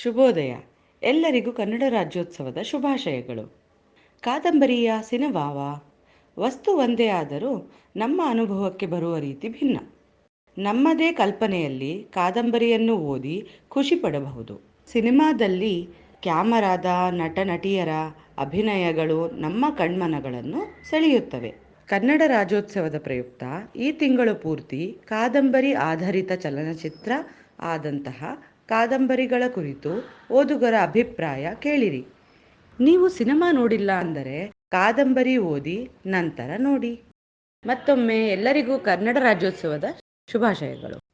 ಶುಭೋದಯ. ಎಲ್ಲರಿಗೂ ಕನ್ನಡ ರಾಜ್ಯೋತ್ಸವದ ಶುಭಾಶಯಗಳು. ಕಾದಂಬರಿಯ ಸಿನಿಮಾವ ವಸ್ತು ಒಂದೇ ಆದರೂ ನಮ್ಮ ಅನುಭವಕ್ಕೆ ಬರುವ ರೀತಿ ಭಿನ್ನ. ನಮ್ಮದೇ ಕಲ್ಪನೆಯಲ್ಲಿ ಕಾದಂಬರಿಯನ್ನು ಓದಿ ಖುಷಿ ಪಡಬಹುದು. ಸಿನಿಮಾದಲ್ಲಿ ಕ್ಯಾಮರಾದ ನಟ ನಟಿಯರ ಅಭಿನಯಗಳು ನಮ್ಮ ಕಣ್ಮನಗಳನ್ನು ಸೆಳೆಯುತ್ತವೆ. ಕನ್ನಡ ರಾಜ್ಯೋತ್ಸವದ ಪ್ರಯುಕ್ತ ಈ ತಿಂಗಳು ಪೂರ್ತಿ ಕಾದಂಬರಿ ಆಧಾರಿತ ಚಲನಚಿತ್ರ ಆದಂತಹ ಕಾದಂಬರಿಗಳ ಕುರಿತು ಓದುಗರ ಅಭಿಪ್ರಾಯ ಕೇಳಿರಿ. ನೀವು ಸಿನಿಮಾ ನೋಡಿಲ್ಲ ಅಂದರೆ ಕಾದಂಬರಿ ಓದಿ ನಂತರ ನೋಡಿ. ಮತ್ತೊಮ್ಮೆ ಎಲ್ಲರಿಗೂ ಕನ್ನಡ ರಾಜ್ಯೋತ್ಸವದ ಶುಭಾಶಯಗಳು.